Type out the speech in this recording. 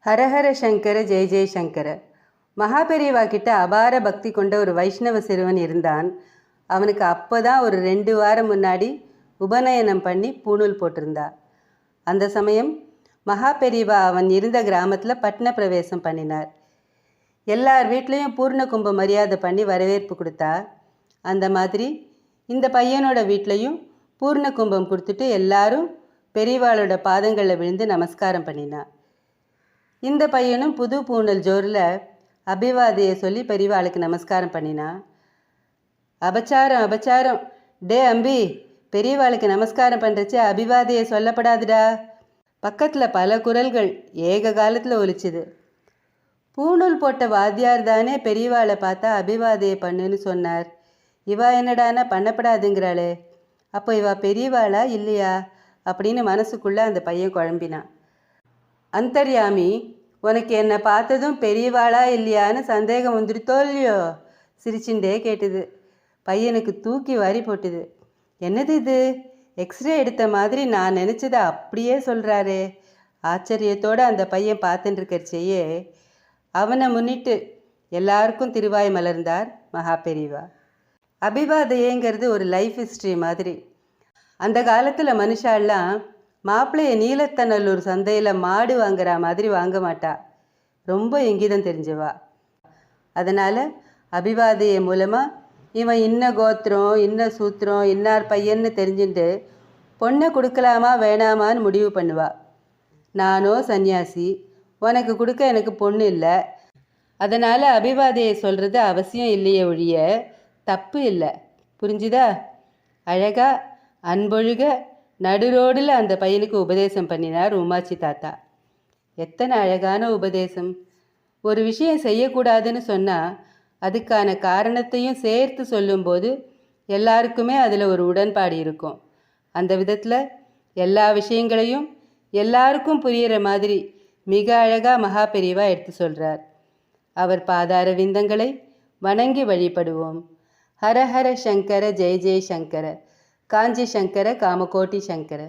ஹரஹர சங்கர ஜெய ஜெயசங்கர. மகாபெரிவா கிட்ட அபார பக்தி கொண்ட ஒரு வைஷ்ணவ சிறுவன் இருந்தான். அவனுக்கு அப்போதான் ஒரு 2 வாரம் முன்னாடி உபநயனம் பண்ணி பூணூல் போட்டிருந்தா. அந்த சமயம் மகாபெரிவா அவன் இருந்த கிராமத்தில் பட்ன பிரவேசம் பண்ணினார். எல்லார் வீட்லேயும் பூர்ண கும்ப மரியாதை பண்ணி வரவேற்பு கொடுத்தா. அந்த மாதிரி இந்த பையனோட வீட்லேயும் பூர்ண கும்பம் கொடுத்துட்டு எல்லாரும் பெரியவாளோட பாதங்களில் விழுந்து நமஸ்காரம் பண்ணினா. இந்த பையனும் புது பூணல் ஜோரில் அபிவாதையை சொல்லி பெரியவாளுக்கு நமஸ்காரம் பண்ணினா. அபச்சாரம் அபச்சாரம், டே அம்பி, பெரியவாளுக்கு நமஸ்காரம் பண்ணுறச்சு அபிவாதையை சொல்லப்படாதுடா. பக்கத்தில் பல குரல்கள் ஏக காலத்தில் ஒலிச்சுது. பூணூல் போட்ட வாத்தியார் தானே பெரியவாளை பார்த்தா அபிவாதையை பண்ணுன்னு சொன்னார். இவா என்னடானா பண்ணப்படாதுங்கிறாளே, அப்போ இவா பெரியவாளா இல்லையா அப்படின்னு மனசுக்குள்ளே அந்த பையன் குழம்பினான். அந்தர்யாமி, உனக்கு என்னை பார்த்ததும் பெரியவாளா இல்லையான்னு சந்தேகம் வந்துடுத்தோ இல்லையோ? சிரிச்சுண்டே கேட்டுது. பையனுக்கு தூக்கி வாரி போட்டுது. என்னது இது, எக்ஸ்ரே எடுத்த மாதிரி நான் நினச்சதை அப்படியே சொல்கிறாரே. ஆச்சரியத்தோடு அந்த பையன் பார்த்துட்டுருக்கச்சேயே அவனை முன்னிட்டு எல்லாருக்கும் திருவாய் மலர்ந்தார் மகாபெரிவா. அபிவாதையேங்கிறது ஒரு லைஃப் ஹிஸ்ட்ரி மாதிரி. அந்த காலத்தில் மனுஷாலாம் மாப்பிள்ளைய நீலத்தநல்லூர் சந்தையில் மாடு வாங்குற மாதிரி வாங்க மாட்டா. ரொம்ப இங்கிதம் தெரிஞ்சவா. அதனால் அபிவாதைய மூலமாக இவன் இன்ன கோத்திரம், இன்ன சூத்திரம், இன்னார் பையன்னு தெரிஞ்சுட்டு பொண்ணை கொடுக்கலாமா வேணாமான்னு முடிவு பண்ணுவா. நானோ சன்னியாசி, உனக்கு கொடுக்க எனக்கு பொண்ணு இல்லை, அதனால் அபிவாதையை சொல்கிறது அவசியம் இல்லையே ஒழிய தப்பு இல்லை. புரிஞ்சுதா? அழகா அன்பொழுக நடுரோடில் அந்த பையனுக்கு உபதேசம் பண்ணினார் உமாச்சி தாத்தா. எத்தனை அழகான உபதேசம்! ஒரு விஷயம் செய்யக்கூடாதுன்னு சொன்னால் அதுக்கான காரணத்தையும் சேர்த்து சொல்லும்போது எல்லாருக்குமே அதில் ஒரு உடன்பாடு இருக்கும். அந்த விதத்தில் எல்லா விஷயங்களையும் எல்லாருக்கும் புரிகிற மாதிரி மிக அழகாக மகாபெரிவா எடுத்து சொல்கிறார். அவர் பாதார விந்தங்களை வணங்கி வழிபடுவோம். ஹரஹர சங்கர ஜெய ஜெய சங்கர, காஞ்சி சங்கர காமகோட்டி சங்கர.